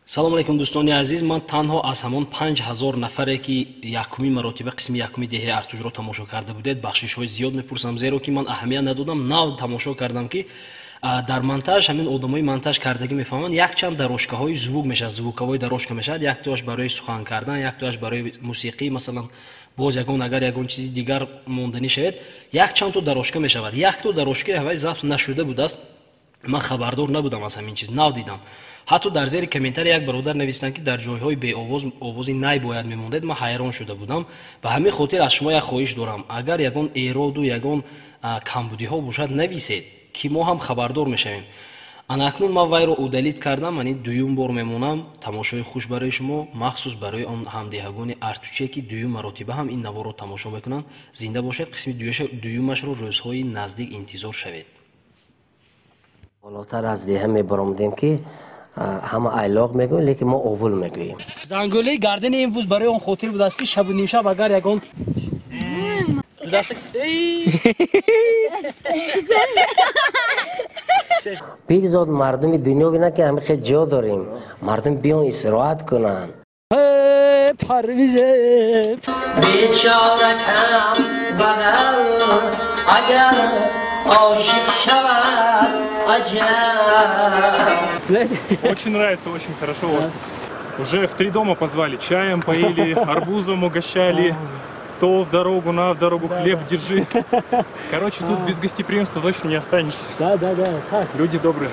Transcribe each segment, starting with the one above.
салому алейкум дӯстони азиз, ман танҳо аз ҳамон 5000 нафаре ки якумин маротиба қисми якуми деҳаи Артужро тамошо карда будед бахшишҳои зиёд мепурсам, зеро ки ман аҳамият надодам, нав тамошо кардам ки дар монтаж ҳамин одамои монтаж кардагӣ мефаҳманд якчанд дарошкаҳои звук мешавад, звуковой дарошка мешавад, яктоаш барои сухан кардан, яктоаш барои мусиқӣ, масалан боз ягон агар ягон чизи дигар монданӣ шавед, якчандто дарошка мешавад. Якто дарошкаи ҳавай забт нашуда будааст. ман хабардор набудам аз ҳамин чиз, нав дидам. ҳатто дар зери комментари як бародар навистанд ки дар ҷойҳои беовоз овози най бояд мемондед. ман ҳайрон шуда будам. ба ҳамин хотир аз шумо як хоҳиш дорам, агар ягон эроду ягон камбудиҳо бошад нависед ки мо ҳам хабардор мешавем. анакнун ман вайро удалит кардам, ани дуюм бор мемонам. тамошои хуш барои шумо, махсус барои он ҳамдиҳагони артучие ки дуюм маротиба ҳам ин наворо тамошо мекунанд. зинда бошед. қисми дуюмашро рӯзҳои наздик интизор шавед. بالاتر از دیه میبرمودیم که همه ایلاق میگویم لیکن ما اول میگوییم. زنگوله گردن این بوز برای اون خاطر بود است که شب و نیم شب اگر یگان بگذار مردم دنیا بینن که همه خیلی جا داریم، مردم بیان استراحت کنن. پرویزه بیچاره کم بغل اگر عاشق شود Очень нравится, очень хорошо у вас. Уже в 3 дома позвали, чаем поили, арбузом угощали. То в дорогу хлеб держи. Короче, тут без гостеприимства точно не останешься. Да. Так. Люди добрые.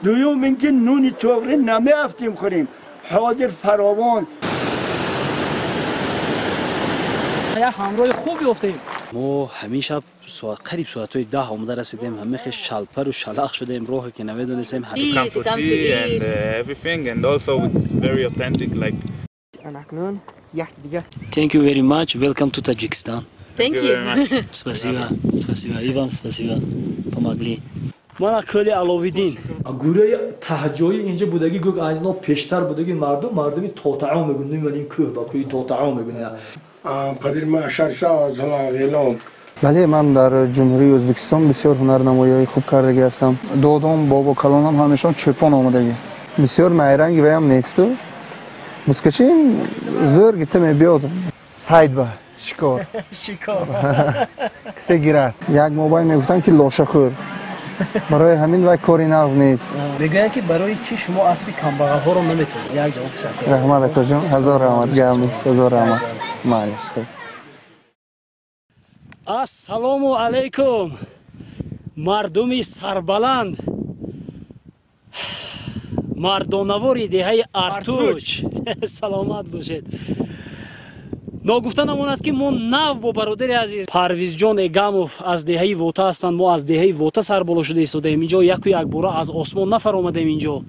دوم اینکه نونی توفره نمیافتیم خوریم حاضر فراوان یک همراه خوبی افتیم. ما همیشه قریب ساعتهای 10 آمده رسیدیم، همه خیلی شلپر و شلاق شدیم، راهی که نمیدونستیم. Comforty and everything and also it's very authentic like. анакнун як دیگه. Thank you very much. Welcome to Tajikistan. Thank you. Спасибо. И вам спасибо. Помогли. مانا کلی علاویدین گوره تهجایی اینجا بودگی گوگ از اینا پیشتر بودگی مردمی توطعه میگن ولی این کوه با کوی توطعه میگن پدر ما شرشا زلاغیلون. بله من در جمهوری ازبکستان بسیار هنرنمایی خوب کرده هستم. دادام بابا کلانم همیشون چپان آمدگی بسیار مایرنگی ویم نیستو مسکچیم زور گیته میبیاد سعید با شکار کسی گیرد یک موبایل میگفتن که لاشخور برای همین وقت کاری ناز نیست. میگن که برای چی شما اسب کمبغل ها رو نمیتوزید؟ یک جواب تشکر. رحمت اکبر جان، هزار رحمت، گرم نیست، هزار رحمت. معلش خب. السلام علیکم مردم سربلند، مردانواری دهه ارتوچ. سلامت باشید. ناگفته نماند که ما نو با برادر عزیز پرویز جان اگاموف از دهه ووتا هستند. ما از دهه ووتا سر بالا شده ایستادیم اینجا، یک باره از آسمان نفر آمدیم اینجا.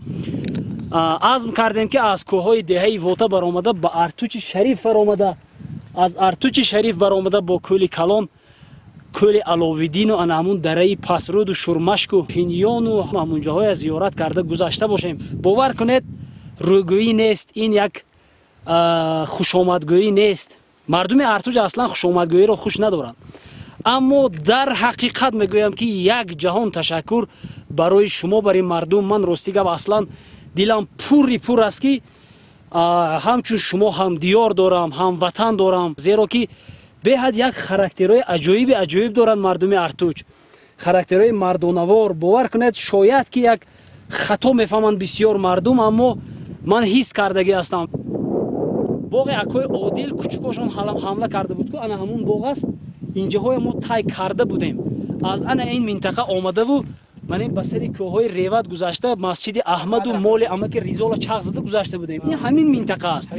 عزم کردیم که از کوههای دهه ووتا برآمده به ارتوچ شریف برآمده، از ارتوچ شریف برآمده با کولی کلان، کولی علاویدین و همون دره پسرود و شورمشک و پینیان و همون جاهای زیارت کرده گذشته باشیم. باور کنید روگویی نیست، این یک خوشامدگویی نیست. مردم ارتوج اصلا خوشامدگویی را خوش ندارند، اما در حقیقت میگویم که یک جهان تشکر برای شما، برای مردم. من راستی گپ اصلا دلم پر است که همچون شما هم دیار دارم، هم وطن دارم، زیرا که به حد یک خاراکترهای عجیب دارند مردم ارتوج، خاراکترهای مردانوار. باور کنید شاید که یک خطا میفهمند بسیار مردم، اما من حس کردگی هستم. باغ اکوی عادل کوچکاشون حمله کرده بود که انا همون باغ است. اینجاهای ما تای کرده بودیم، از انا این منطقه آمده و من به سری کوههای ریوت گذشته، مسجد احمد و مول امک ریزال چغ زده گذشته بودیم. این همین منطقه است،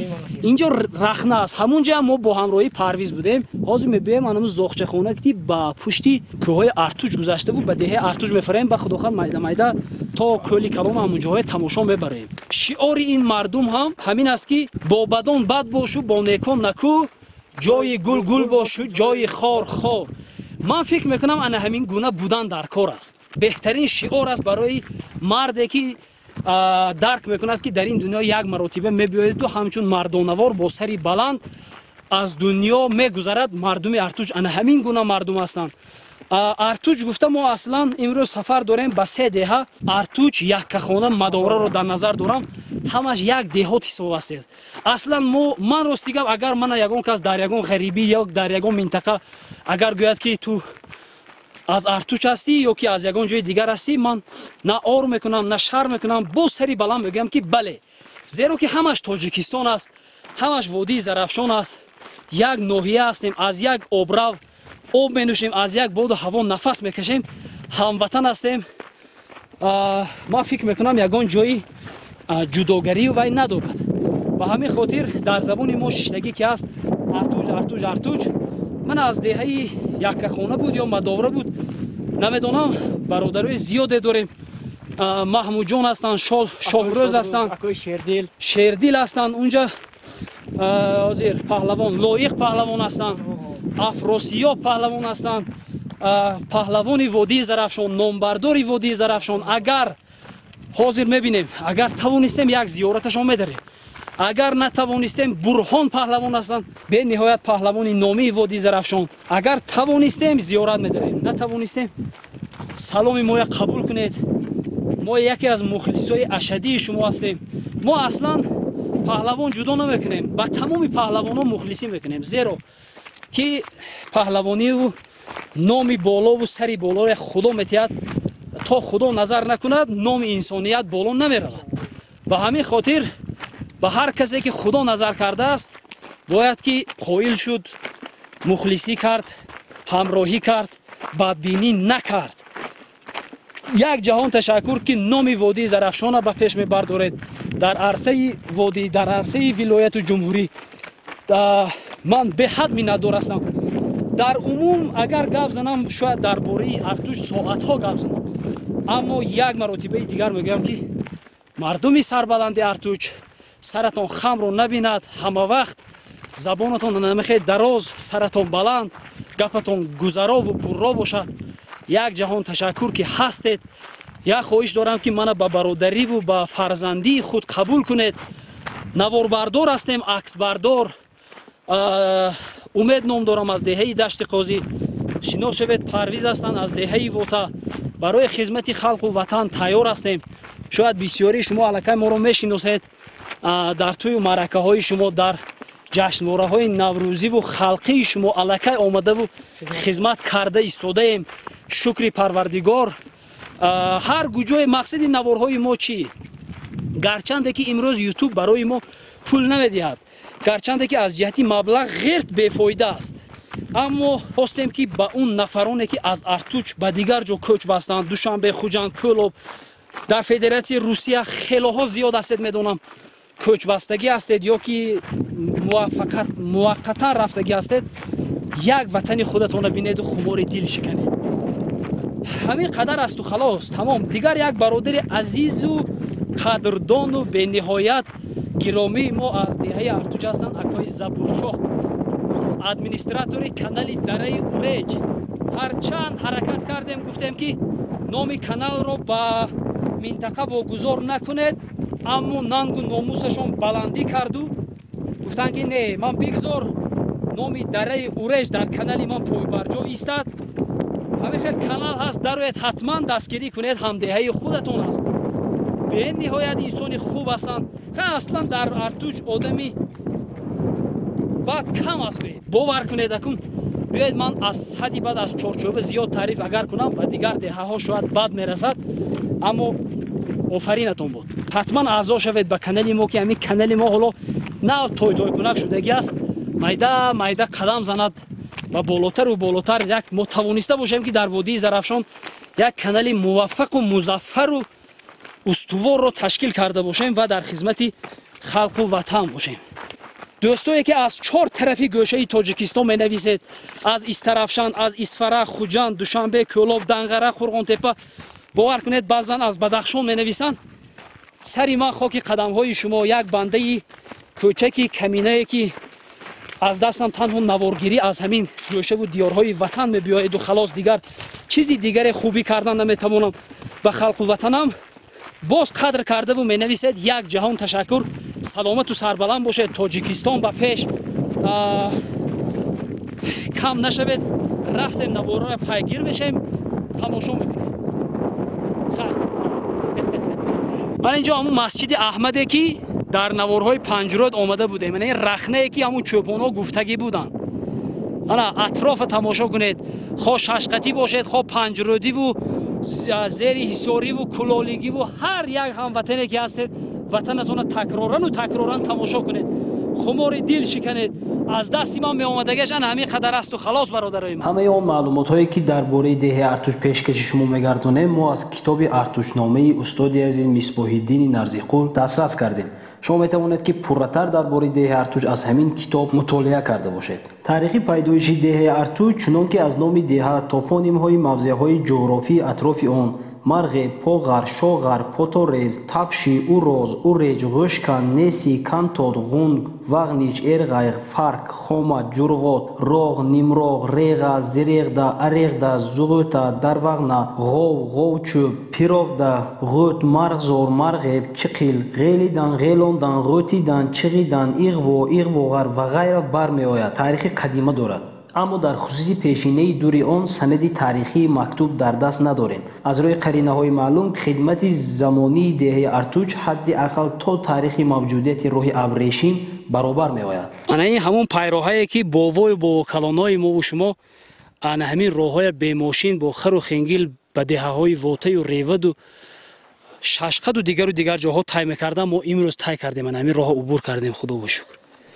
اینجا رخنه است. همونجا ما با همراهی پرویز بودیم. حاضر میبیم انم زاغچه خونه که با پشتی کوههای ارتوج گذشته بود، به دهه ارتوج میفریم. به خداخواد میده تا کولی کلام همونجاهای تماشا میبریم. شعار این مردم هم همین است که با بدان بد باشو، با نیکان نکو، جای گل باشو، جای خار. من فکر میکنم انا همین گونه بودن در کار است. بهترین شعار است برای مردی که درک میکند که در این دنیا یک مرتبه میباید تو همچون مردانوار با سری بلند аз дунё мегузарад мардуми Артуч ана ҳамин гуна мардум ҳастанд. Артуч гуфта мо аслан имрӯз сафар дорем ба 3 деҳа. Артуч яккахона мадовраро дар назар дорам, ҳамаш як деҳот ҳисоб астед. Аслан ман рости гап агар мана ягон кас дар ягон ғарибӣ ё дар ягон минтақа агар гӯяд ки ту аз Артуч ҳастӣ ё ки аз ягон ҷои дигар ҳастӣ, ман на ор мекунам, на шар мекунам, бо сари баланд мегӯям ки бале. Зеро ки ҳамаш Тоҷикистон аст, ҳамаш водии Зарафшон аст. Як ноҳия ҳастем, аз як обрав об менӯшем, аз як боду ҳаво нафас мекашем, ҳамватан ҳастем. Ман фикр мекунам ягон ҷои ҷудогарию вай надорад. Ба ҳамин хотир дар забони мо шиштагӣ ки ҳаст Артуч. Ман аз деҳаи яккахона буд ё мадовра буд, намедонам, бародарои зиёде дорем. Маҳмуҷон ҳастанд, Шоҳрӯз ҳастанд, Шердил ҳастанд, унҷа ҳозир паҳлавон Лоиқ паҳлавон ҳастанд, Афросиёб паҳлавон ҳастанд, паҳлавони водии Зарафшон, номбардори водии Зарафшон. Агар ҳозир мебинем, агар тавонистем як зиёраташон медарем. Агар натавонистем, Бурҳон паҳлавон ҳастанд, бениҳоят паҳлавони номии водии Зарафшон. Агар тавонистем, зиёрат медарем. Натавонистем, саломи моя қабул кунед. мо яке аз мухлисои ашадии шумо ҳастем. Мо аслан паҳлавон ҷудо намекунем, ба тамоми паҳлавонҳо мухлисӣ мекунем. Зеро ки паҳлавониву номи болову сари болоро худо метиҳад, то худо назар накунад, номи инсоният боло намеравад. Ба ҳамин хотир ба ҳар касе ки худо назар кардааст, бояд ки қоил шуд, мухлисӣ кард, ҳамроҳӣ кард, бадбинӣ накард. Як ҷаҳон ташаккур ки номи водии Зарафшона ба пеш мебардоред дар арсаи водӣ, дар арсаи вилояту ҷумҳурӣ. Ман беҳад миннатдор ҳастам. Дар умум агар гап занам, шояд дар бораи Артуч соатҳо гап занам. Аммо як маротибаи дигар мегӯям ки мардуми сарбаланди Артуч саратон хамро набинад, ҳамавақт забонатон намехед дароз, саратон баланд, гапатон гузарову пурро бошад. Як ҷаҳон ташаккур ки ҳастед. Як хоҳиш дорам ки мана ба бародариву ба фарзандии худ қабул кунед. Наворбардор ҳастем, аксбардор. Умед ном дорам аз деҳаи Дашти Қозӣ. Шинос шавед, Парвиз ҳастанд аз деҳаи Вота. Барои хизмати халқу ватан тайёр ҳастем. Шояд бисёрии шумо аллакай моро мешиносед. Дар тӯю маъракаҳои шумо, дар ҷашнвораҳои наврӯзиву халқии шумо аллакай омадаву хизмат карда истодаем. Шукри Парвардигор. ҳар гуҷое мақсади наворҳои мо чӣ? Гарчанде ки имрӯз YouTube барои мо пул намедиҳад, гарчанде ки аз ҷиҳати маблағ ғирт бефоида аст, аммо хостем ки ба он нафароне ки аз Артуч ба дигар ҷо кӯч бастанд, Душанбе, Хуҷанд, Кӯлоб, дар Федератсияи Русия хелоҳо зиёд ҳастед, медонам кӯчбастагӣ ҳастед ё ки муваққатан рафтагӣ ҳастед, як ватани худатона бинеду хумори дил шиканед. ҳамин қадар асту халос, тамом. Дигар як бародари азизу қадрдону бениҳоят гиромии мо аз деҳаи Артуч ҳастанд, акои Забуршоҳ, администратори канали Дараи Уреҷ. ҳарчанд ҳаракат кардем, гуфтем ки номи каналро ба минтақа вогузор накунед, аммо нангу номусашон баландӣ карду гуфтанд ки не, ман бигзор номи Дараи Уреҷ дар канали ман пойбарҷо истад. ҳамин хел канал ҳаст, дароед ҳатман дастгирӣ кунед, ҳамдеҳаи худатон аст. бениҳоят инсони хуб ҳастанд. аслан дар Артуч одами бад кам аст. бовар кунед акун, биёед ман аз ҳадди бад аз чорчӯба зиёд таъриф агар кунам, ба дигар деҳаҳо шояд бад мерасад, аммо офаринатон буд. ҳатман аъзо шавед ба канали мо ки ҳамин канали мо ҳоло на тойкунак шудагӣ аст, майда қадам занад ба болотару болотар. Як мо тавониста бошем ки дар водии Зарафшон як канали муваффақу музаффару устуворро ташкил карда бошем ва дар хизмати халқу ватан бошем. дӯстое ки аз чор тарафи гӯшаи Тоҷикистон менависед, аз Истарафшан, аз Исфара, Хуҷанд, Душанбе, Кӯлоб, Данғара, Қурғонтепа, бовар кунед баъзан аз Бадахшон менависанд. сари ман хоки қадамҳои шумо. Як бандаи кӯчаки каминае ки аз дастам танҳо наворгирӣ аз ҳамин гӯшаву диёрҳои ватан мебиёеду халос, дигар чизи дигаре хубӣ кардан наметавонам. ба халқу ватанам боз қадр кардаву менависед. Як ҷаҳон ташаккур. Саломату сарбаланд бошед. Тоҷикистон ба пеш. کم نشود رفتیم نوارای پایگیر بشیم تماشا میکنیم. من اینجا همون مسجد احمده که در نوارهای پنجرود آمده بودیم، یعنی رخنه که همون چوپان ها گفتگی بودن. اطراف تماشا کنید، خواه ششقتی باشد، خواه پنجرودی و زیری حساری و کلالیگی و هر یک هموطنی که هستید وطنتون تکرارن تماشا کنید، خمار دل شکنید. از دستی من می آمدگیش همین قدر است و خلاص برادرای من. همه اون معلومات هایی که درباره ده ارتوش پیشکش شما میگردونه ما از کتاب ارتوشنامه استاد عزیز مصباح الدین نرزیقور دسترس کردیم. شما میتوانید که پرتر درباره ده ارتوش از همین کتاب مطالعه کرده باشید. تاریخ پیدایش ده ارتوش چنانکه از نام ده توپونیم های موضع های جغرافی اطراف آن مرغ، پاغر، شاغر، پوتورز، تفشی، اوروز، اوریج، غشکن، نسی، کنتود، غونگ، وغنیچ، ارغایق، فرق، خومت، جرغوت، راغ، نیمراغ، ریغ، زریغده، اریغده، زغوته، دروغنه، غوچوب، پیراغده، غوت، مرغزور، مرغب، چقیل، غیلیدن، غیلاندن، غوتیدن، چغیدن، ایغوغر و غیره برمی آید. تاریخ قدیمه دارد. اما در خصوص پیشینه دوری آن سندی تاریخی مکتوب در دست نداریم. از روی قرینه های معلوم خدمت زمانی ده ارتوش حد اقل تا تاریخ موجودیت روح ابریشم برابر می آید. این همون پیراهایی که با کلانای ما و شما همین راههای به ماشین با خر و خنگیل به دهه های واته و ریود و ششقد و دیگر جاها طی می‌کردم، ما امروز طی کردیم، همین راه عبور کردیم. خدا و شکر.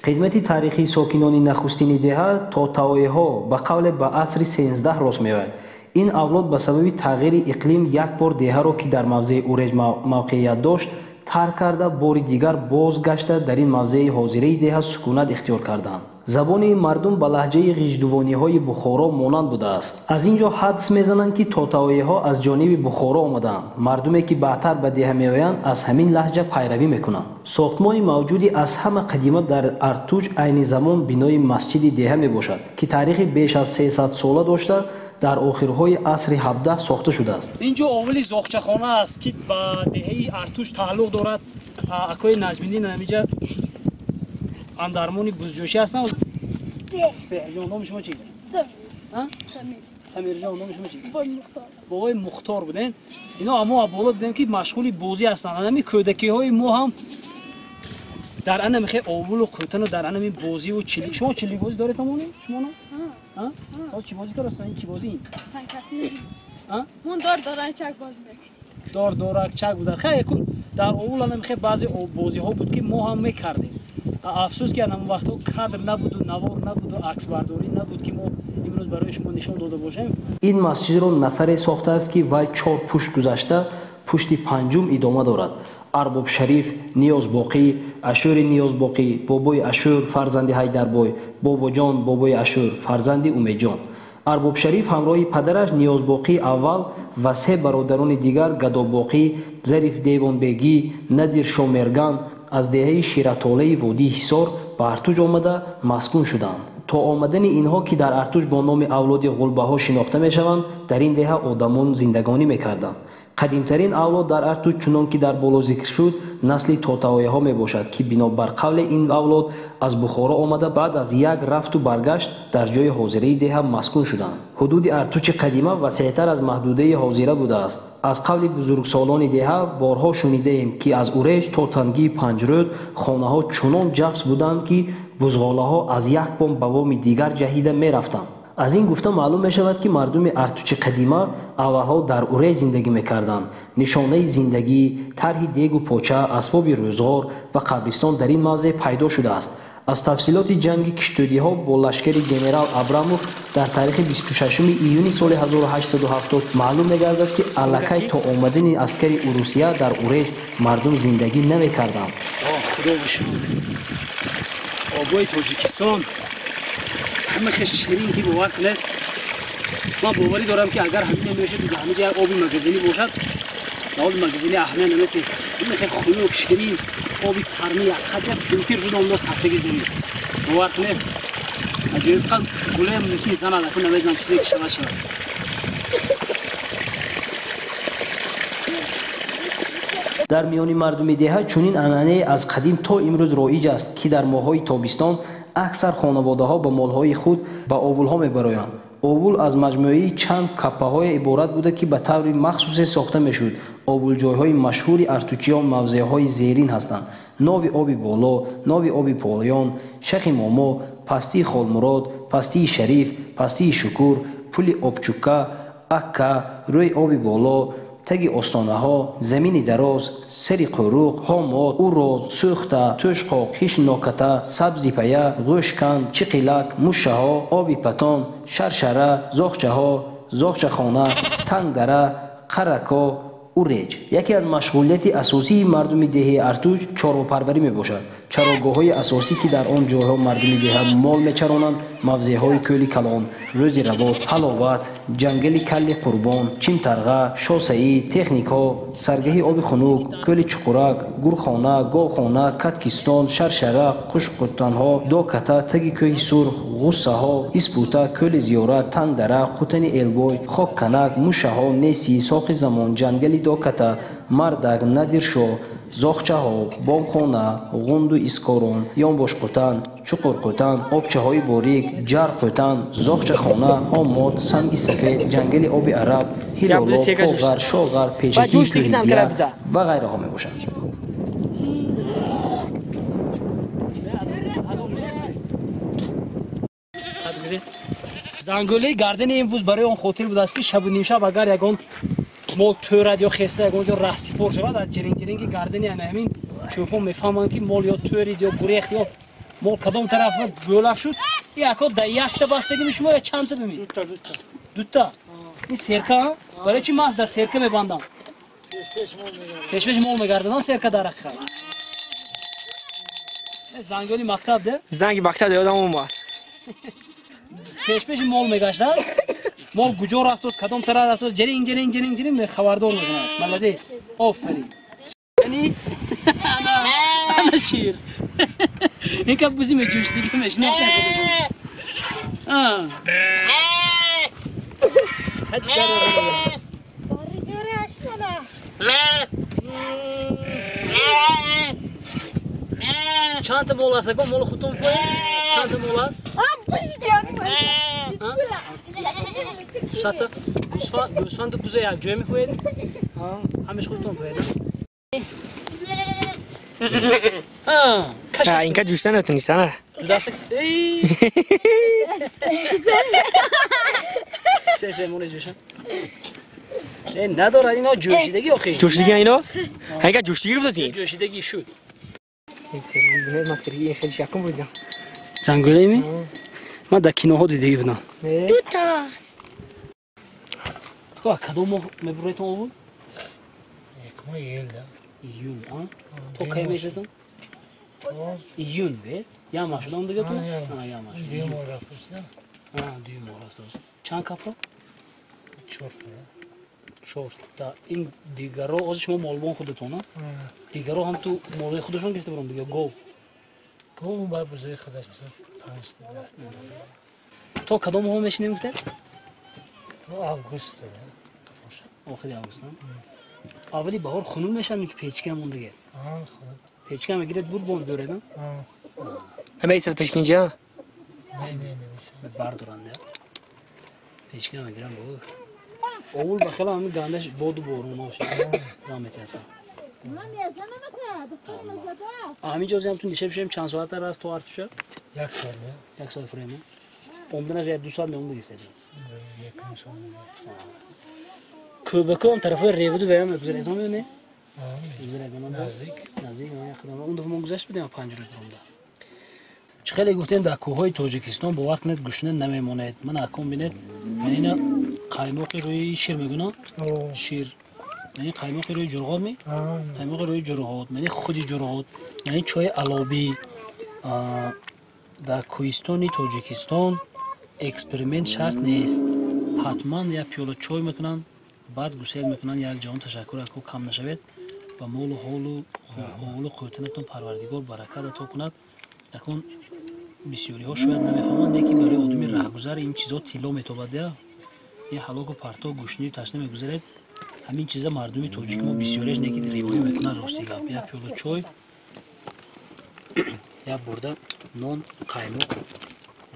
خدمت تاریخی ساکنان نخستین دهه تا توایی ها به قول به عصر 13 راست می آید. این اولاد به سبب تغییر اقلیم یک بار دهه را که در موضع اورج موقعیت داشت ترک کرده، بار دیگر بازگشته در این موضع حاضره دهه سکونت اختیار کردند. زبان این مردم به لهجه غیژدوانی های بخارا مانند بوده است. از اینجا حدس میزنند که تاتوایی ها از جانب بخارا آمدند. مردمی که بعدتر به ده میآیند از همین لهجه پیروی میکنند. ساختمان موجودی از همه قدیمه در ارتوش عین زمان بنای مسجد ده می باشد که تاریخ بیش از 300 ساله داشته، در آخرهای عصر 17 ساخته شده است. اینجا اولی زاغچه‌خانه است که به دهه ارتوش تعلق دارد. اکای نجمیدین نمیجا اندرمانی بزجوشی هستن. سپهر جان نام شما چیه؟ سمیر جان نام شما چیه؟ بابای مختار بودن. اینا اما بالا دیدم که مشغول بازی هستن. همین کودکی های ما هم در ان میخه اول و قوتن و در ان می بازی و چلی. شما چلی بازی دارید تمامی؟ شما نه؟ ها؟ چی بازی کردید؟ این چی بازی؟ سنکس نه. من دار چک باز میکنم. دار چک بود. خیلی کن. در اول ان میخه بعضی بازی ها بود که ما هم میکردیم. افسوس که اون وقتا کادر نبود و نوار نبود و عکس برداری نبود که ما امروز برای شما نشون داده باشیم. این مسجد را نفری ساخته است که وای 4 پشت گذشته، پشت پنجم ادامه دارد. ارباب شریف نیازباقی، اشور نیازباقی، بابای اشور فرزند حیدربای، بابا جان بابای اشور فرزند امید جان. ارباب شریف همراه پدرش نیازباقی اول و 3 برادران دیگر گداباقی، ظریف دیوان بیگی، ندیر شامرگان از دهه شیراتاله وادی حصار به ارتوش آمده مسکون شدند. تا آمدن اینها که در ارتوش با نام اولاد غلبه ها شناخته می شوند، در این دهه آدمان زندگانی می کردند. قدیمترین اولاد در ارتوش چنان که در بالا ذکر شد نسل تاتوایی ها می باشد که بنابر قول این اولاد از بخارا آمده بعد از یک رفت و برگشت در جای حاضره ده مسکون شدند. حدود ارتوش قدیمه وسیع‌تر از محدوده حاضره بوده است. از قول بزرگسالان ده بارها شنیده ایم که از اورج تا تنگی پنجرود خانه ها چنان جفس بودند که بزغاله ها از یک بام به بام دیگر جهیده می رفتند. از این گفته معلوم می شود که مردم ارتوش قدیمه اولها در اوره زندگی می کردند. نشانه زندگی، طرح دیگ و پاچه، اسباب روزگار و قبرستان در این موضع پیدا شده است. از تفصیلات جنگ کشتودی ها با لشکر جنرال ابراموف در تاریخ 26 ایونی سال 1870 معلوم می گردد که الکی تا آمدن عسکر روسیه در اوره مردم زندگی نمی کردند. خدا بشون. آبای تاجیکستان همه خیلی شیرین که باور کنید. من باوری دارم که اگر همین نمیشه دیگه همه جای آبی مگزینی باشد، آبی مگزینی اهمیت نمیده. این خیلی خنک شیرین آبی ترمی خیلی فیلتر شده اون دست تپه زمین. باور کنید. عجیب فقط گله میکی زن علاقه نمیدونم چیزی که شود. در میان مردم دهه چنین عنعنه از قدیم تا امروز رایج است که در ماه‌های تابستان аксар хонаводаҳо ба молҳои худ ба овулҳо мебароянд. овул аз маҷмӯи чанд каппаҳое иборат буда ки ба таври махсусе сохта мешуд. овулҷойҳои машҳури артучиён мавзеъҳои зерин ҳастанд: Нови оби боло, Нови оби полён, Шахи момо, Пастии Холмурод, Пастии Шариф, Пастии Шукур, Пули Обчука, Акка, Рӯи оби боло, Таги остонаҳо, Замини дароз, Сари қӯруқ, Ҳомод, Уроз, Сӯхта, Тӯшқоқ, Хиши ноката, Сабзи пая, Ғӯшканд, Чиқилак, Мушаҳо, Оби патон, Шаршара, Зохчаҳо, Зохчахона, Тангдара, Қарако, Уреҷ. Яке аз машғулияти асосии мардуми деҳаи Артуҷ чорвапарварӣ мебошад. Чароғоҳҳои асосӣ ки дар он ҷойҳо мардуми деҳа мол мечаронанд, мавзеъҳои Кӯли Калон, Рӯзи Равот, Ҳаловат, Ҷангали Калли Қурбон, Чимтарға, Шосаӣ, Техникҳо, Саргаҳи оби хунук, Кӯли Чуқурак, Гурхона, Говхона, Каткистон, Шаршара, Қушқутанҳо, Доката, Таги Кӯҳи Сурх, Ғуссаҳо, Испута, Кӯли Зиёрат, Тангдара, Қутани Элбой, Хокканак, Мушаҳо, Неси, Соқи Замон, Ҷангали Доката, Мардак, Надиршо, Зохчаҳо, Бобхона, Ғунду Искорон, Ёнбошқутан, Чуқурқутан, Обчаҳои Борик, Ҷарқутан, Зохчахона, Ҳомод, Санги Сафед, Ҷангали оби Араб, Ҳилоло, Хоғар, Шоғар, Пешакии Кӯҳидия ва ғайраҳо мебошанд. зангӯлаи гардани имрӯз барои он хотир будааст ки шабу нимшаб агар ягон мол тӯрад ё хеста ягон ҷо раҳсипор шавад, аз ҷирингҷиринги гардани ҳамин чӯпон мефаҳманд ки мол ё тӯрид ё гурехт ё мол кадом тараф гӯлак шуд. яко да якта бастаги мешумо ё чандта бимӣ? дута. ин серка барои чи ман да серка мебандам? пешпеш мол мегардонам серка дар ҳақиқат. занголи мактаб де? занги мактаб ёдам омад. пешпеши мол мегаштад, мол куҷо рафтод, кадом тараф рафтод, ҷиринг хабардор мекунад. Маладес. Офарин. Яъни ана шир. ин ка бузи меҷӯштиги мешинохтан худашон. چند تا مول است؟ مول خودتون پای؟ چند تا مول است؟ سات گوسفند کوزه یک جای می‌پوید؟ همش خودتون پوید؟ اینکه جوشتن نتونیست نه؟ دست سه مول جوشن؟ نداره اینا جوشیدگی آخه جوشیدگی اینا؟ اینکه جوشیدگی رو بزنید؟ جوشیدگی شد این سری من سری خیلی شکم بودم زنگوله می؟ من در کینوها دیدگی بودم دو تا تو کدوم ماه مبرویتون بود؟ یک ماه ایل ده ایون آن؟ تو کی میشدن؟ ایون بید؟ یا ماه شدن دیگه تو؟ یا ماه شدن دیو ماه رفت دیو ماه رفت چند کپا؟ چهار تا این دیگرها از شما مالبان خودتونه؟ دیگرها هم تو مالای خودشون گرفته برام دیگه گو باید بزرگی خودش بسید 5 تو کدام ها میشینی میگفته؟ تو آگوست آخری آگوست اولی بهار خونون میشن که پیچکه همون دیگه پیچکه هم میگیرد بود بون دوره نه؟ همه ایستد پیچکه اینجا؟ نه نمیسید بردارن نه؟ پیچکه هم میگیرن بود اول بخیل همین گندش باد و بارون هاشه رامتی هستم همین جازی هم تو دیشب شیم چند ساعت راست تو ارتوشه؟ یک سال فریمه عمدنش یک 2 ساعت میمونده گیستدیم köbeke هم طرفای ریودو برم بگذار ادام میونه؟ بگذار ادام نزدیک من یک خدمه اون دفعه من گذشت بدیم 5 روز برونده چه خیلی گفتیم در کوههای تاجیکستان با وقت نت گوشنه نمیماند من اکم بینید من اینا قایماقی روی شیر میگونم شیر یعنی قایماقی روی جرغات می قایماقی روی جرغات یعنی خودی جرغات یعنی چای علابی در کوهستانی تاجیکستان اکسپریمنت شرط نیست حتما یا پیاله چای میکنن بعد گسیل میکنن یک جهان تشکر اکو کم نشود و مول و حول و قوتنتون پروردگار برکت عطا کند اکون بسیاری ها شاید نمیفهمند یکی برای آدمی رهگذر این چیزا طلا میتابد یه حلاک و پرتا گوشنی و تشنه میگذارد همین چیزا مردمی تاجیک ما بسیاریش نکی روایی میکنن راستی گپ یا پیاله چای یا برده نان قیمق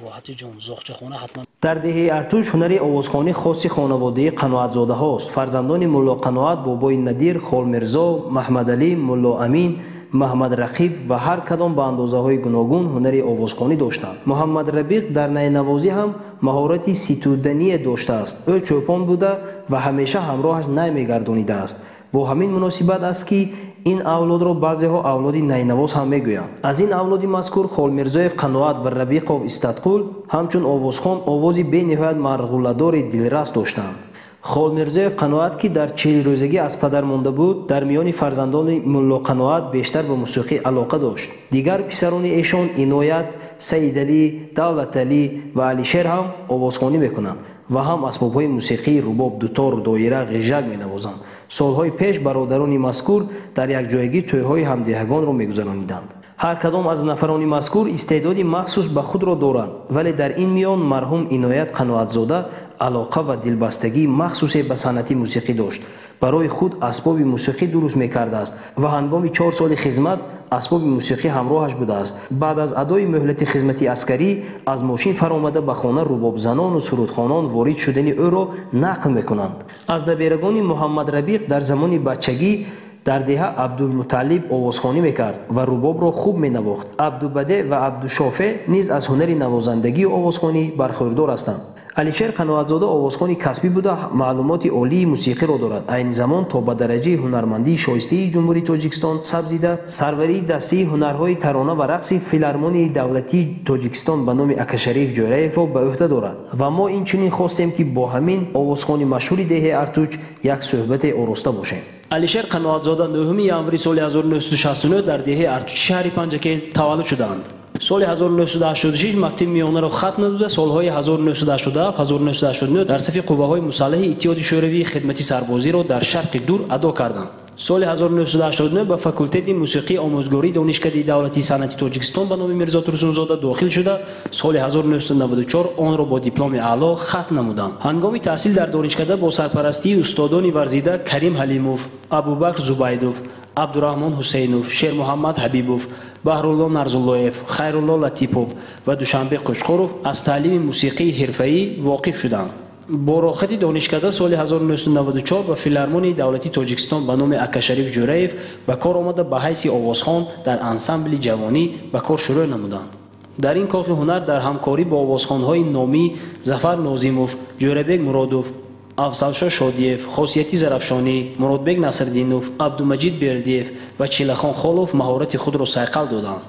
واحد جان زاغچه خانه حتما. در دهه ارتوش هنری آوازخوانی خاص خانواده قناعتزاده هاست. فرزندان ملا قناعت بابای ندیر، خال مرزا، محمد علی، ملا امین، محمد رقیب و هر کدام به اندازه های گوناگون هنری آوازخوانی داشتند. محمد ربیق در نینوازی هم مهارتی ستودنی داشته است. او چوپان بوده و همیشه همراهش نی میگردانیده است. با همین مناسبت است که این اولاد را بعضیها اولاد نینواز هم میگویند. از این اولاد مذکور خال مرزایف قناعت و ربیقov استدقول همچون آوازخوان آوازی بینهایت مرغوله‌دار دلرس داشتند. خال مرزایف قناعت که در 40 روزگی از پدر مانده بود، در میان فرزندان ملا قناعت بیشتر به موسیقی علاقه داشت. دیگر پسران ایشان عنایت، سید علی، دولت علی و علیشیر هم آوازخوانی میکنند و هم اسباب‌های موسیقی رباب، دوتار، دایره، غژک می‌نوازند. سالهای پیش برادران مذکور در یک جایگی توی‌های همدیگران را می‌گذرانیدند. هر کدام از نفران مذکور استعدادی مخصوص به خود را دارند، ولی در این میان مرحوم عنایت قناعتزاده علاقه و دلبستگی مخصوصی به صنعت موسیقی داشت. برای خود اسباب موسیقی درست می‌کرده است و هنگام 4 سال خدمت اسباب موسیقی همراهش بوده است. بعد از ادای مهلت خدمتی عسکری از ماشین فرآمده به خانه رباب زنان و سرودخوانان وارد شدن او را نقل می‌کنند. از دبیرگان محمد ربیق در زمان بچگی در دهه عبدالمطلب آوازخوانی میکرد و رباب را خوب مینواخت. عبدالبدیع و عبدالشافع نیز از هنر نوازندگی و آوازخوانی برخوردار هستند. علیشیر قناعتزاده آوازخوان کسبی بوده، معلومات عالی موسیقی را دارد. عین زمان تا به درجه هنرمندی شایسته جمهوری تاجیکستان سبزیده، سروری دستی هنرهای ترانه و رقص فیلارمونی دولتی تاجیکستان به نام اکاشریف جوریف را به عهده دارد و ما این چنین خواستیم که با همین آوازخوان مشهور دهه ارتوچ یک صحبت آراسته باشیم. علیشیر قناعتزاده 9 ینوری سال 1969 در دهه ارتوچ شهر پنجکین تولد شدند. سال 1986 مکتب میانه را ختم نموده. سالهای 1987 1989 در صف قوه‌های مسلح اتحاد شوروی خدمتی سربازی را در شرق دور ادا کردند. سال 1989 به فاکولته موسیقی آموزگاری دانشکده دولتی صنعتی تاجیکستان به نام میرزا ترسونزاده داخل شده. سال 1994 آن را با دیپلم اعلی ختم نمودند. هنگام تحصیل در دانشکده با سرپرستی استادان ورزیده کریم حلیموف، ابوبکر زبیدوف، عبدالرحمن حسینوف، شیر محمد حبیبوف، بهرالله نرزاللهیف، خیرالله لطیپوف و دوشنبه قشقروف از تعلیم موسیقی حرفه‌ای واقف شدند. با راخت دانشکده سال 1994 به فیلارمونی دولتی تاجیکستان به نام اکاشریف جوریف به کار آمده به حیث آوازخوان در انسامبل جوانی به کار شروع نمودند. در این کاخ هنر در همکاری با آوازخوان‌های نامی ظفر نازیموف، جوریبک مرادوف، افضلشاه شادیف، خاصیتی زرفشانی، مرادبک نصرالدینوف، عبدالمجید بردیف و چیلخان خالوف مهارت خود را صیقل دادند.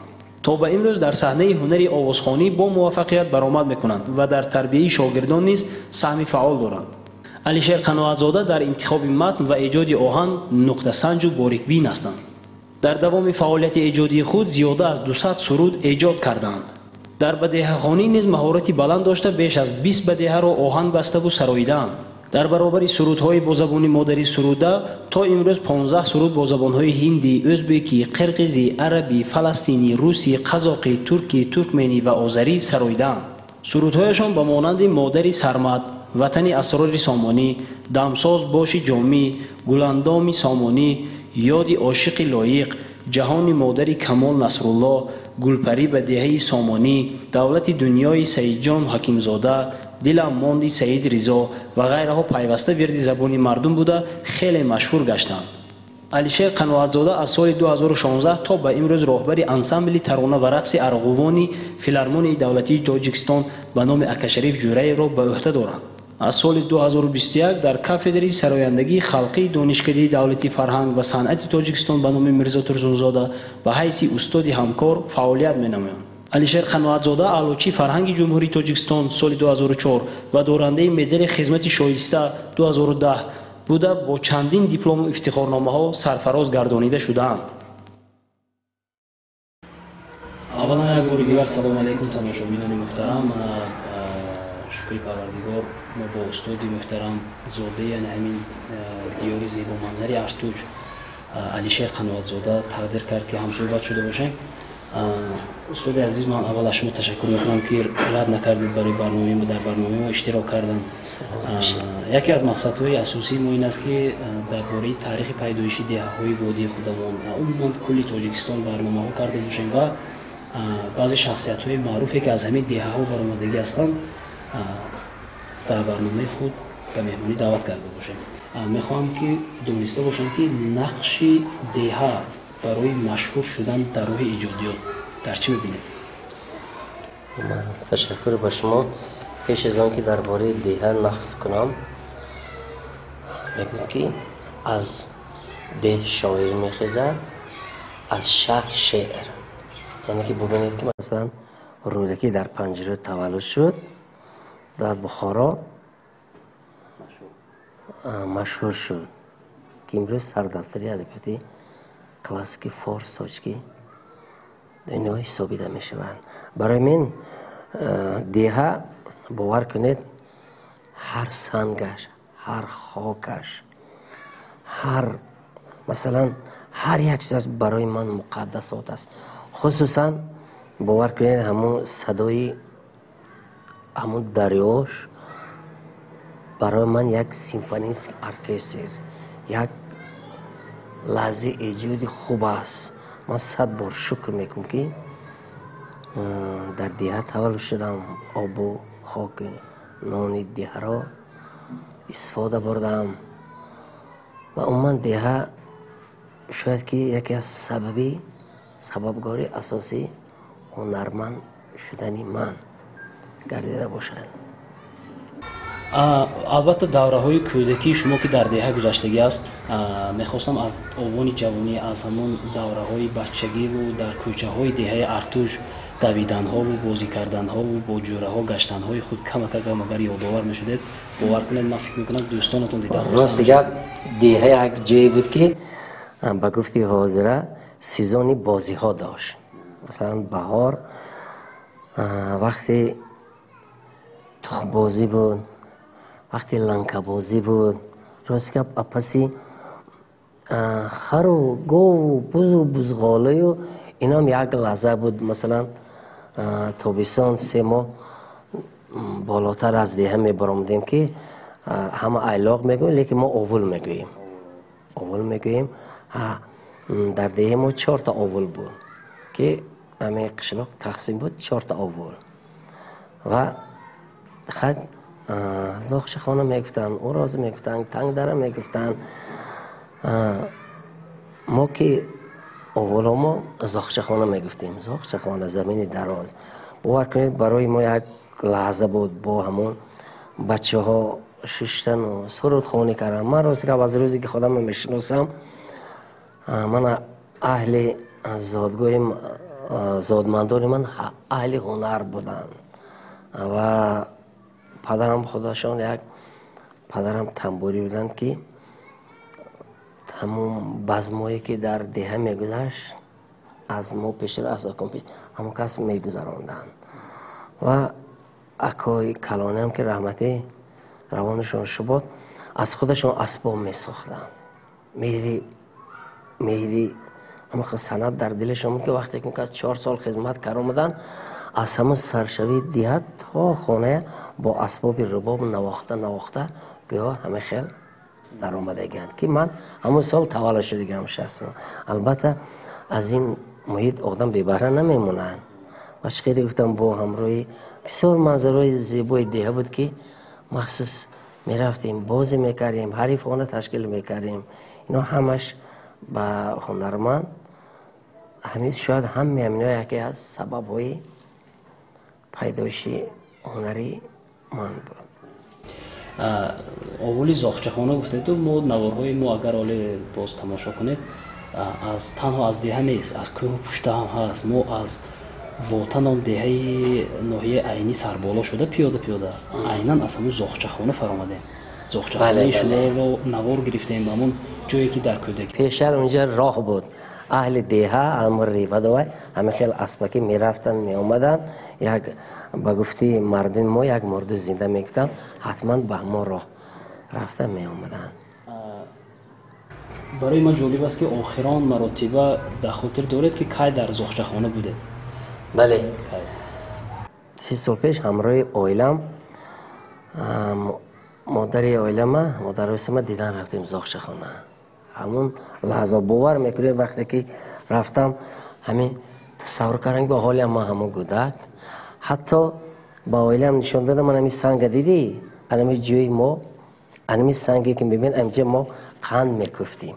تا به امروز در صحنه هنری آوازخوانی با موفقیت برآمد می‌کنند و در تربیت شاگردان نیز سهم فعال دارند. علیشیر قناعتزاده در انتخاب متن و ایجاد آهنگ نقطه سنج و باریک‌بین هستند. در دوام فعالیت ایجادی خود زیاده از 200 سرود ایجاد کردند. در بدیهه‌خوانی نیز مهارتی بلند داشته بیش از 20 بدیهه را آهنگ بسته و سراییدند. در برابر سرودهای با زبان مادری سروده تا امروز 15 سرود با زبانهای هندی، ازبکی، قرقیزی، عربی، فلسطینی، روسی، قزاقی، ترکی، ترکمنی و آذری سراییدند. سرودهایشان به مانند مادری سرمد، وطن اسرار سامانی، دمساز باش جامی، گلاندام سامانی، یاد عاشق لایق، جهان مادری کمال نصرالله، گلپری به دهه سامانی، دولت دنیای سید جان حکیمزاده، دلم ماندی سید رضا و غیرها پیوسته ورد زبان مردم بوده خیلی مشهور گشتند. علیشیر قناعتزاده از سال 2016 تا به امروز راهبر انسامبل ترانه و رقص ارغوانی فیلارمونی دولتی تاجیکستان به نام اکاشریف جوریف را به عهده دارند. از سال 2021 در کافدری سرایندگی خلقی دانشکده دولتی فرهنگ و صنعت تاجیکستان به نام میرزا ترسونزاده به حیث استاد همکار فعالیت می‌نمایند. علیشیر قناعتزاده علوچی فرهنگ جمهوری تاجیکستان سال 2004 و دارنده مدال خدمت شایسته 2010 بوده با چندین دیپلم و افتخارنامه‌ها سرفراز گردانیده شدند. اولا یک بار دیگر سلام علیکم تماشابینان محترم. شکر پروردگار ما با استاد محترم زاده همین دیار زیبا منظری ارتوچ علیشیر قناعتزاده تقدیر کرد که هم صحبت شده باشیم. استاد عزیز من اول از شما تشکر میکنم که رد نکردید برای برنامه ما در برنامه ما اشتراک کردن. یکی از مقصدهای اساسی ما این است که درباره تاریخ پیدایشی دهه‌های وادی خودمان عموما کلی تاجیکستان برنامه‌ها کرده باشیم و баъзе шахсиятҳои маъруфе ки аз ҳамин деҳаҳо баромадагӣ ҳастанд дар барномаи худ ба меҳмонӣ даъват карда бошем. мехоҳам ки дониста бошам ки нақши деҳа барои машҳур шудан дар роҳи иҷодиёт дар чӣ мебинед? ташаккур ба шумо. пеш аз он ки дар бораи деҳа нақл кунам, мегӯд ки аз деҳ шоир мехезад, аз шаҳр шеър. яъне ки бубинед ки масалан рӯдаки дар панҷирӯ таваллуд шуд, дар бухоро машҳур шуд, ки имрӯз сардафтари адабиёти классики форс тоҷикӣ дунё ҳисобида мешаванд. барои мен деҳа бовар кунед ҳар сангаш, ҳар хокаш, ҳар масалан ҳар як чизаш барои ман муқаддасот аст. хусусан бовар кунед ҳамун садои ҳамун дарёш барои ман як симфонийский оркестр, як лаҳзаи эҷоди хуб аст. ман 100 бор шукр мекунам ки дар деҳа таваллуд шудам, обу хоки нони деҳаро истифода бурдам ва умуман деҳа шояд ки яке аз сабабгори асосии ҳунарманд шудани ман гардида бошад. албатта давраҳои кӯдакии шумо ки дар деҳа гузаштагӣ аст, мехостам аз овони ҷавонӣ, аз ҳамон давраҳои бачагиву дар кӯчаҳои деҳаи Артуш давиданҳову бозӣ карданҳову бо ҷӯраҳо гаштанҳои худ камакак агар ёдовар мешудед, бовар кунед ман фикр мекунам дӯстонатон дида рости гап деҳа як ҷое буд ки ба гуфти ҳозира сезони бозиҳо дошт. масалан баҳор вақти тухбозӣ буд, вақти ланкабозӣ буд. рости гап паси хару гову бузу бузғолаю инам як лазза буд. масалан тобисон 3 моҳ болотар аз деҳа мебаромадем ки ҳама айлоқ мегӯем, лекин мо овул мегӯем. дар деҳаи мо 4 та овул буд ки ҳамаи қишлоқ тақсим буд 4 та овул ва хат зохчахона мегуфтанд, уроз мегуфтанд, тангдара мегуфтанд. мо ки овуломо зохчахона мегуфтем. зохчахона замини дароз. бовар кунед барои мо як лаҳза буд бо ҳамон бачаҳо шиштану сурудхонӣ кардам. ман рости гап аз рӯзе ки худамро мешиносам, ман аҳли зодгоҳи зодмандони ман аҳли ҳунар буданд ва падарам худашон як падарам тамбурӣ буданд ки ҳамун базмое ки дар деҳа мегузашт аз мо пештар аз акомпи ҳамон кас мегузаронданд ва акои калонеам ки раҳмати равонашон шубод аз худашон асбоб месохтанд. меҳри ҳамақа санъат дар дилашон буд ки вақте ки кас 4 сол хизмат каромаданд аз ҳамун саршавии деҳа то хона бо асбоби рубоб навохта гӯё ҳама хел даромадагианд ки ман ҳамун сол таваллуд шудагам 60. албатта аз ин муҳит одам бебаҳра намемонанд. ва чӣ хеле гуфтам бо ҳамроҳи бисёр манзараҳои зебои деҳа буд ки махсус мерафтем, бозӣ мекардем, ҳарифона ташкил мекардем. ино ҳамаш ба ҳунарманд ҳамин шояд ҳамаи ҳамино яке аз сабабҳои пайдоиши ҳунари ман буд. овули зохчахона гуфтеду, мо наворҳои мо агар оле боз тамошо кунед аз танҳо аз деҳа нест, аз кӯҳу пушта ҳам ҳаст. мо аз вотаном деҳаи ноҳияи айни сарболо шуда пиёда айнан аз ҳамун зохчахона фаромадем. зохчахонаи шуморо навор гирифтем ба ҳамун ҷое ки дар кӯдагӣ пешар унҷа роҳ буд. аҳли деҳа ҳамун ривадовай ҳама хел аспаки мерафтанд меомаданд. як ба гуфти мардуми мо як мурду зинда мегуфтанд, ҳатман ба ҳамон роҳ рафта меомаданд. барои ман ҷолиб аст ки охирон маротиба дар хотир доред ки кай дар зохчахона будед? бале 30 сол пеш ҳамроҳи оилам, модари оилама, модаросима дидан рафтем зохчахона. ҳамун лаҳза бовар мекунед вақте ки рафтам ҳамин تصور کردن با حالی ما همون گودک حتی با اویلی هم نشون دادم من همی سنگ دیدی همی جوی ما همی سنگی که میبین همجا ما قند میکفتیم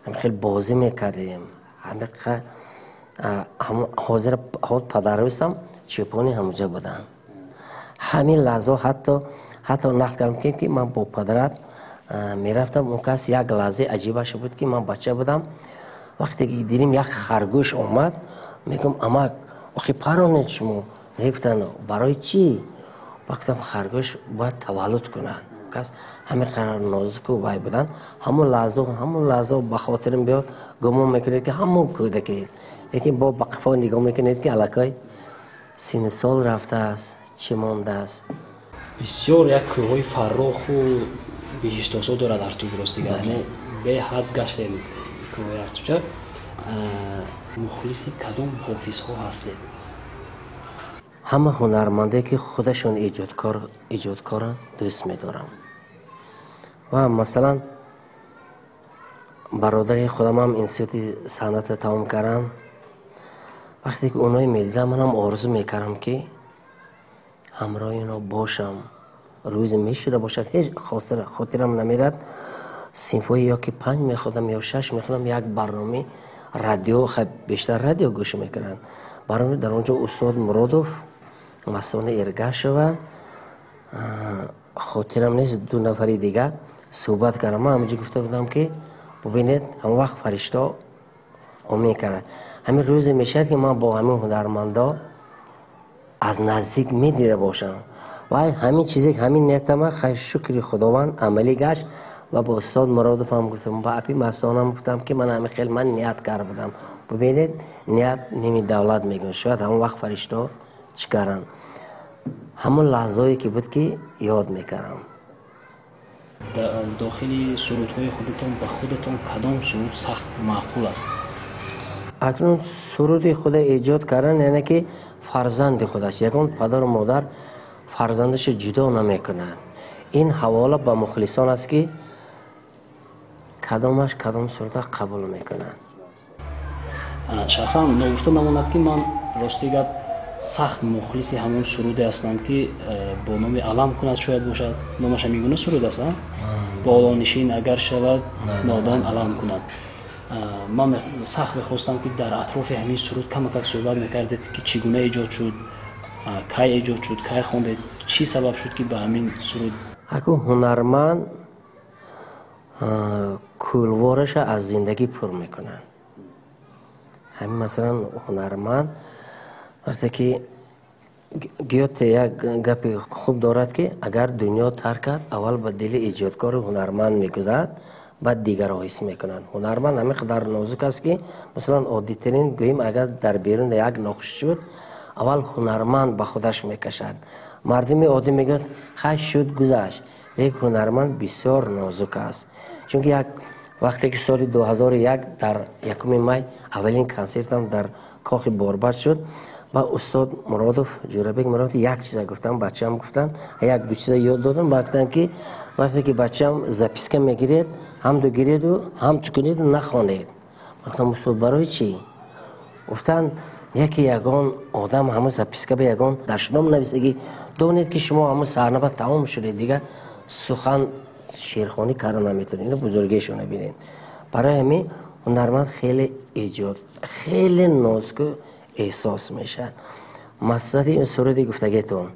هم خیلی بازی میکردیم هم حاضر خود پدرویستم چپانی همونجا بودن همین لحظه حتی نقل کردم که من با پدرت میرفتم اون کس یک لحظه عجیبش بود که من بچه بودم وقتی که دیدیم یک خرگوش اومد میگم اما آخی پرانه شما گفتن برای چی وقتم خرگوش باید تولد کنن کس همه قرار نازک و وای بودن همون لحظه به خاطرم بیاد گمان میکنید که همون کودکی لیکن با بقفا نگاه میکنید که علاقای 30 سال رفته است چی مانده است بسیار یک کوههای فراخ و بهشت‌آسا دارد ارتوج راستی به حد گشتیم کوه ارتوج مخلصی کدام حافظ ها هستید همه هنرمنده که خودشون ایجادکارن دوست میدارم و مثلا برادر خودم هم انستیتوت صنعت تمام کردن وقتی که اونایی میدیدم منم آرزو میکردم که همراه اینا باشم روز میشوره باشد هیچ خاطرم نمیرد سیمفونی یا که 5 میخوادم یا 6 میخوادم یک برنامه رادیو بیشتر رادیو گوش میکنن برنامه در اونجا استاد مرادوف مسئول ارگاه و خاطرم نیست 2 نفری دیگه صحبت کردم من همینجا گفته بودم که ببینید هم وقت فرشته امید کرد همین روز میشد که من با همین هنرمندا از نزدیک میدیده باشم و همین چیزی همین نیتم خیلی شکر خداوند عملی گشت و با استاد مرادوف هم گفتم با اپی مسانم گفتم که من همین خیلی من نیت کرده بودم ببینید نیت نمی دولت میگن شاید همون وقت فرشته چیکارن همون لحظه‌ای که بود که یاد میکردم داخل سرودهای خودتون به خودتون کدام سرود سخت معقول است اکنون سرود خود ایجاد کردن یعنی که فرزند خودش یکون پدر و مادر فرزندش جدا نمیکنن این حواله به مخلصان است که کدام سرود قبول میکنن شخصا نگفته نماند که من راستی گپ سخت مخلصی همون سروده هستم که با نام علم کند شاید باشد نامش میگونه سرود است بالانشین اگر شود نادان علم کند من سخت بخواستم که در اطراف همین سرود کمک صحبت میکردید که چگونه ایجاد شد کی ایجاد شد کی خوندید چی سبب شد که به همین سرود اگه هنرمند کولوارش از زندگی پر میکنن همین مثلا هنرمند وقتی که گیوت یک گپی خوب دارد که اگر دنیا ترک کرد اول به دل ایجادکار هنرمند میگذرد بعد دیگر حس میکنن هنرمند همین قدر نازک است که مثلا عادی ترین گوییم اگر در بیرون یک نقش شد اول هنرمند به خودش میکشد مردم عادی میگن خش شد گذشت یک هنرمند بسیار نازک است چون یک وقتی که سال 2001 در 1 می اولین کنسرتم در کاخ باربد شد با استاد مرادوف جورابک مرادوف یک چیز گفتم بچه‌ام گفتن یک دو چیز یاد دادن گفتن که وقتی که بچه‌ام زپیسکه میگیرید هم دو گیرید و هم تکنید و نخوانید گفتم استاد برای چی گفتن یگان آدم همه زپیسکه به یگان دشنام نویسگی دونید که شما همه سرنبه تمام شده دیگه سخن شیرخوانی کارو نمیتونید اینو بزرگیشو نبینید برای همین هنرمند خیلی ایجاد خیلی نازک احساس میشه مقصد این سرودی گفتگیتون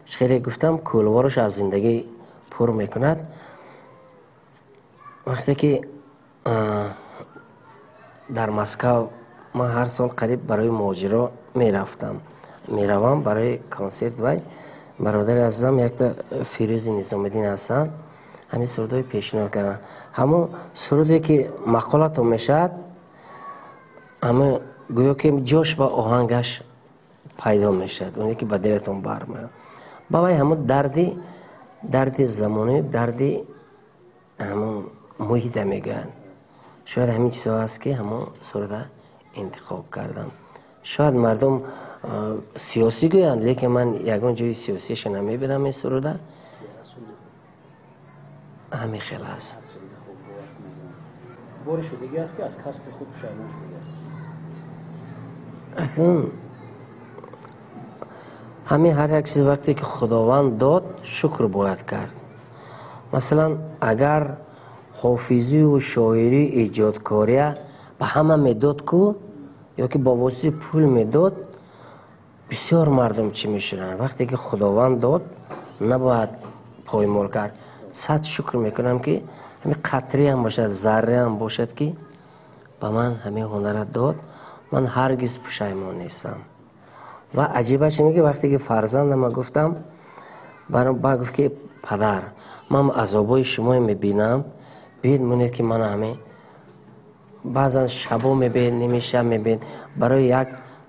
خیلی گفتم کولوارش از زندگی پر میکند وقتی که در مسکو من هر سال قریب برای ماجرا میروم برای کنسرت و برادر عزیزم یک تا فیروز نظام‌الدین هستن همین سرودای پیشنهاد کردن همون سرودی که مقالت میشد همه گویا که جوش با آهنگش پیدا میشد اونی که به دلتون برمیاد بابای همون درد زمانی دردی همون محیط میگن شاید همین چیزا هست که همون سرود انتخاب کردم شاید مردم سیاسی گویند لیکن من یگان جای سیاسیش نمیبینم این سروده همین خیلی است بار شدگی است که از کسب خود شایمان شدگی است همین هر یک چیز وقتی که خداوند داد شکر باید کرد. مثلا اگر حافظی و شاعری ایجادکاری به همه میداد کو یا که با واسطه پول میداد بسیار مردم چی میشدن. وقتی که خداوند داد نباید پایمال کرد. صد شکر میکنم که همین قطره هم باشد ذره هم باشد که به من همین هنر داد. من هرگز پشیمان نیستم. و عجیبش اینه که وقتی که فرزندم من گفتم برام گفت که پدر من عذابای شما میبینم بید مونید که من همه بعضا شبا میبین نمیشه میبین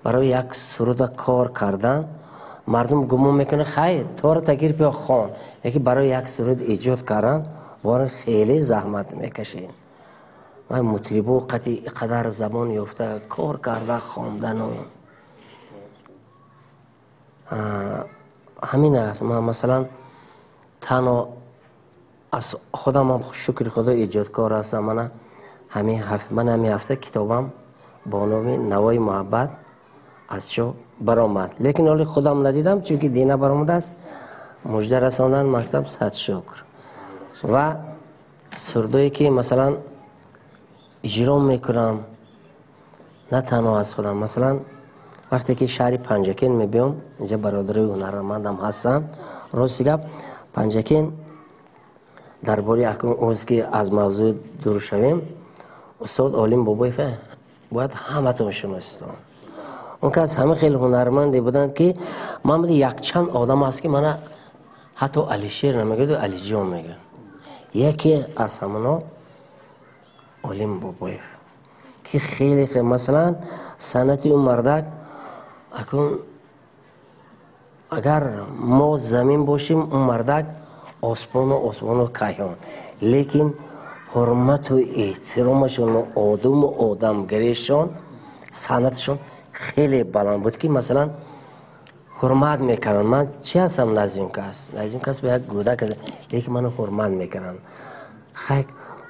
برای یک سرود کار کردن مردم گمون میکنه خیر تو رو تگیر بیا خان یکی برای یک سرود ایجاد کردن وارن خیلی زحمت میکشین و مطربو قدر زبان یافته کار کرده خواندن و همین است. من مثلا تنها از خودم هم شکر خدا ایجادکار هستم. من همین هفته کتابم با نام نوای محبت از چو برآمد لیکن حالی خودم ندیدم چون که دینه برآمده است مژده رساندن مکتب صد شکر و سردایی که مثلا اجرا میکنم نه تنها از خودم. مثلا وقتی که شهر پنجکین میبیم اینجا برادرای هنرمندم هستن راستی گپ پنجکین درباره اکنون که از موضوع دور شویم استاد عالم بابایف باید همتون شناسید. اون که از همه خیلی هنرمندی بودن که من یک چند آدم هست که من حتی علی شیر نمیگه و علی جان میگه. یکی از همونا عالم بابایف که خیلی مثلا سنتی اون مردک اکنون اگر ما زمین باشیم اون مردک آسمان و کیهان لیکن حرمت و احترامشون و آدمگریشون سنتشون خیلی بلند بود که مثلا حرمت میکنن. من چی هستم نزدیم کس به یک گودک هستم لیکن منو حرمت میکنن. خیلی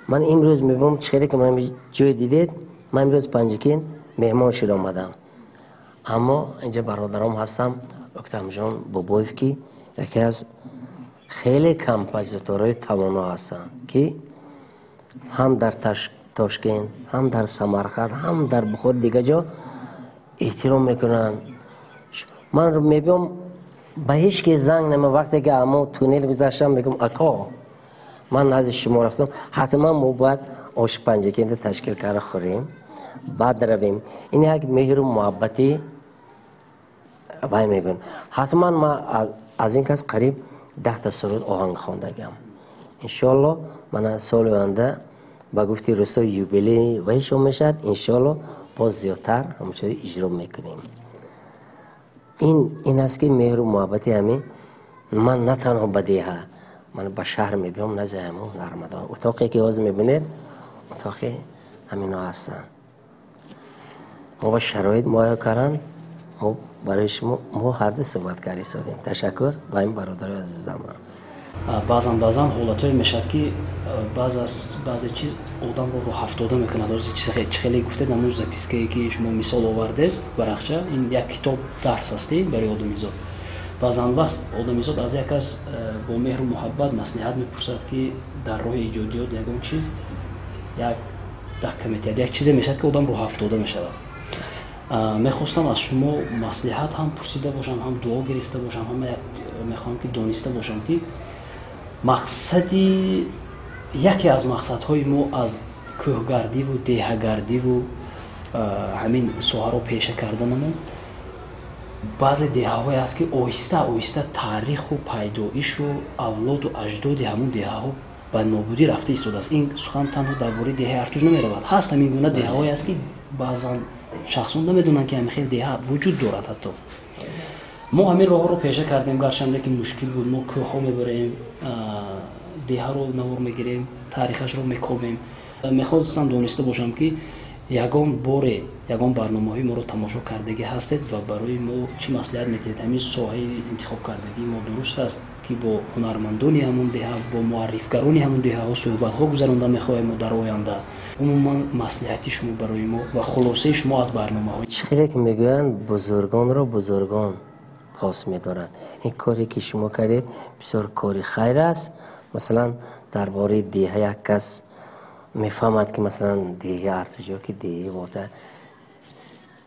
من امروز میبینم چخیلی که من جای دیدید من امروز پنجکین مهمان شد آمدم اما اینجا برادرام هستم اکتم جان بابایف که یکی از خیلی کمپوزیتورهای توانا هستن که هم در تاشکند هم در سمرقند هم در بخار دیگه جا احترام میکنن. من میبینم به هیچ که زنگ نمیم وقتی که اما تونل گذاشتم میگم اکا من نزد شما رفتم حتما ما باید آش پنجکند تشکیل کرده خوریم بعد رویم. این یک مهر و محبتی وای میگن. حتما ما از این کس قریب 10 تا سرود آهنگ خواندگم. انشالله من سال آینده با گفتی رسا یوبیلی ویشو میشد انشالله باز زیادتر همچنین اجرا میکنیم. این است که مهر و محبتی همین. من نه تنها بدیه من به شهر میبینم نزد همون نرمدار اتاقی که از میبینید اتاقی همینا هستن. ما با شرایط مایه کردن ما برای شما ما هر دو صحبت کاری سادیم. تشکر با این برادر عزیزم. баъзан ҳолатҳое мешавад ки баъзе чиз одамро ро ҳафтода мекунад. чӣ хеле гуфтед намуд запискае ки шумо мисол овардед барахча ин як китоб дарс ҳасти барои одамизод. баъзан вақт одамизод аз як кас бо меҳру муҳаббат маслиҳат мепурсад ки дар роҳи иҷодиёт ягон чиз як дакка метиҳад як чизе мешавад ки одамро ҳафтода мешавад. мехостам аз шумо маслиҳат ҳам пурсида бошам ҳам дуо гирифта бошам ҳам мехоҳам ки дониста бошам ки мақсади яке аз мақсадҳои мо аз кӯҳгардиву деҳагардиву ҳамин соҳаро пеша карданамон баъзе деҳаҳое аст ки оҳиста оҳиста таъриху пайдоишу авлоду аҷдоди ҳамун деҳаҳо ба нобудӣ рафта истодааст. ин сухан танҳо дар бораи деҳаи артуж намеравад. ҳаст ҳамин гуна деҳаҳое аст ки баъзан шахсон намедонанд ки ҳамин хел деҳа вуҷуд дорад. ҳатто мо ҳамин роҳҳоро пеша кардем гарчанде ки мушкил буд. мо кӯҳҳо мебарем деҳаро навор мегирем тарихашро мекобем. мехостам дониста бошам ки ягон боре ягон барномаҳои моро тамошо кардагӣ ҳастед ва барои мо чӣ маслиҳат метиҳед ҳамин соҳаи интихоб кардагии мо дуруст аст ки бо ҳунармандони ҳамон деҳа бо муаррифгарони ҳамон деҳаҳо суҳбатҳо гузаронда мехоҳем мо дар оянда умуман маслиҳати шумо барои мо ва хулосаи шумо аз барномаҳои хеле ки мегӯянд бузургонро бузургон пос медоранд. ин коре ки шумо кардед бисёр кори хайр аст. масалан дар бораи деҳа як кас мефаҳмад ки масалан деҳаи артуҷо ки деҳаи вота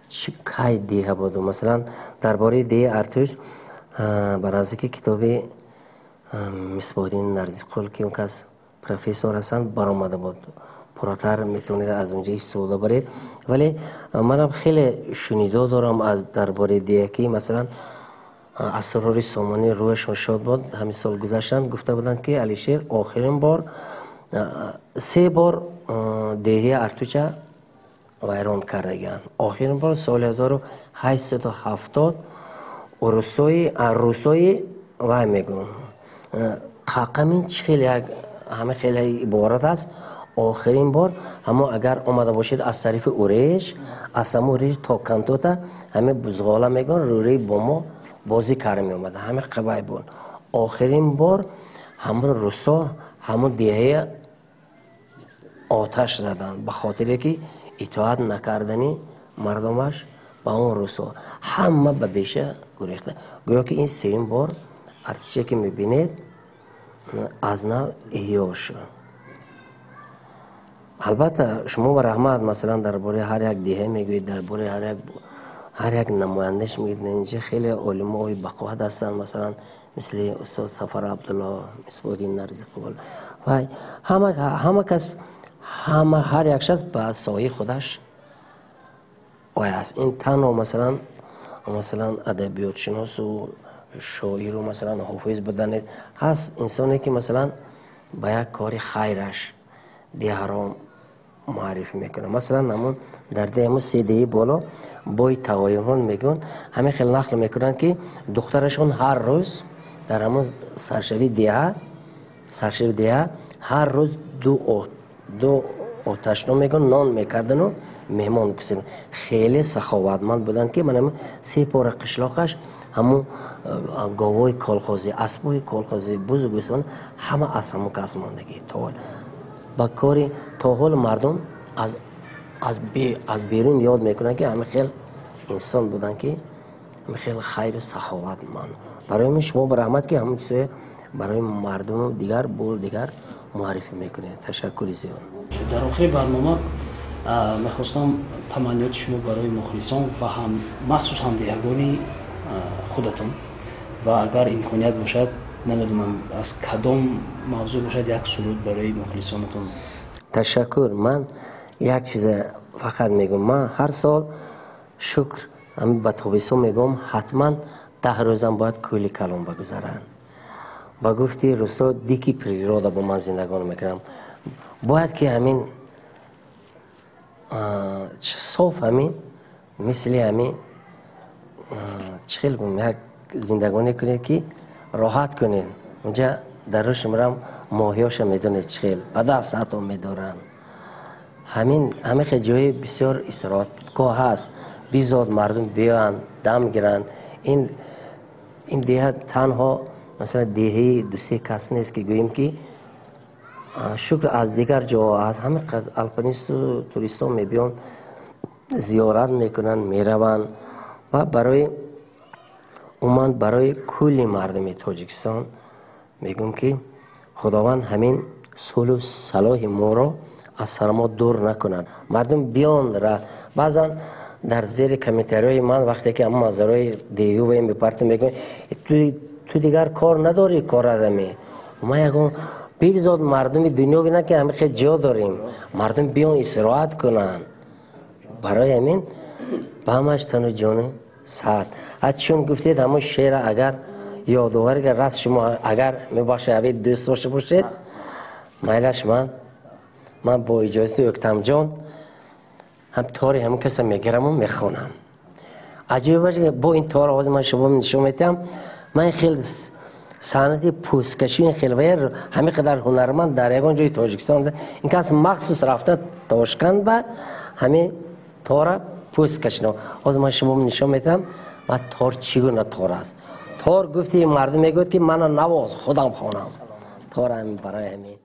чӣ кай деҳа буду. масалан дар бораи деҳаи артуҷ ба наздики китоби мисбоддин нарзиқул ки он кас профессор ҳастанд баромада буд. пурратар метавонед аз онҷа истифода баред. вале манам хеле шунида дорам аз дар бораи деҳа ки масалан асрори сомонӣ рӯяшон шод буд. ҳамин сол гузаштанд гуфта буданд ки алишер охирин бор 3 бор деҳаи артуҷа вайрон кардагианд. охирин бор соли 1870 русои вай мегӯн қақамин хеле як ҳама хеле иборат аст. охирин бор ҳамо агар омада бошед аз тарафи уреш аз ҳамо уреш то кантота ҳаме бузғола мегӯн рӯраи бо мо бозӣ карда меомада ҳаме қабай буд. охирин бор ҳамо русо ҳамо деҳаи оташ заданд ба хотире ки итоат накардани мардумаш ба он русо ҳама ба беша гурехта. гӯё ки ин сеюм бор артише ки мебинед аз нав иҳё шуд. албатта шумо ба раҳмат масалан дар бораи ҳар як деҳа мегӯед дар бораи ҳар як намояндаш мегӯед. инҷа хеле олимои бақувват ҳастанд масалан мисли устод сафар абдулло мисбоддин нарзиқул вай ҳама кас ҳар як шахс ба соҳаи худаш ой аст. ин танҳо масалан адабиётшиносу шоиру масалан ҳофиз буданест ҳаст инсоне ки масалан ба як кори хайраш деҳаро муаррифӣ мекунад. масалан ҳамон дар деҳамо 3 деҳаи боло бои тағоюрон мегӯн ҳаме хел нақл мекунанд ки духтарашон ҳар рӯз дар ҳамон саршави деҳа ҳар рӯз ду оташно мегӯн нон мекардану меҳмон гусин хеле саховатманд буданд ки ман 3 пора қишлоқаш ҳамон говои колхозӣ асбои колхозӣ бузугусон ҳама аз ҳамон кас мондагӣ ба кори то ҳол мардум аз берун ёд мекунанд ки ҳама хел инсон буданд ки ҳама хел хайру саховатманд. барои мин шумо ба раҳмат ки ҳамон чизое барои мардуму дигар бор дигар муаррифӣ мекунед. ташаккури зиёд. дар охири барнома мехостам таманниёти шумо барои мухлисон ва ҳам махсус ҳамдиҳагони худатон ва агар имконият бошад намедонам аз кадом мавзӯъ бошад як суруд барои мухлисонатон. ташаккур. ман як чиза фақат мегӯм. ман ҳар сол шукр ба тобистон мегӯм ҳатман 10 рӯзам бояд кӯли калон багузаранд. ба гуфти русо дики природа бо ман зиндагон мекунам. бояд ки ҳамин соф ҳамин мисли ҳамин чӣ хел гум як зиндагонӣ кунед ки роҳат кунед. унҷа дар рӯ шумарам моҳиёша медонед чӣ хел ба даст ҳато медоранд. ҳамин хел ҷои бисёр истироҳатгоҳ ҳаст. бизод мардум биёянд дам гиранд. ин деҳа танҳо масалан деҳаи 2-3 кас нест ки гӯем ки шукр аз дигар ҷоҳо аз ҳамин алпинисту туристон мебиёнд зиёрат мекунанд мераванд ва барои кулли мардуми тоҷикистон мегӯм ки худованд ҳамин сулҳу салоҳи моро аз сармо дур накунад. мардум биён баъзан дар зери комментарияи ман вақте ки ҳамон мазарои деҳаю ва ин бипарту мегӯям ту дигар кор надорӣ корадами ман ягон бигзод мардуми дунё бинанд ки ҳамин хел ҷо дорем. мардум биён истироҳат кунанд. барои ҳамин ба ҳамаш тану ҷону сад чун гуфтед ҳамон шеъра агар ёдоварига раст шумо агар мебахшед ҳавед дӯст дошта бошед майлаш ман бо иҷозати октамҷон ҳам тори ҳамон каса мегираму мехонам. аҷибаш бо ин тор ҳозир ман шумо нишон метиҳам. ман хел صنعت پوستکشی این خیلی همه قدر هنرمند در یگان جای تاجیکستان ده این کس مخصوص رفته تاشکند به همه تار پوست کشیدن. از من شما نشان میدم و تار چگونه تار است. تار گفتی مردم میگوید که من نواز خودم خانم تار هم برای همین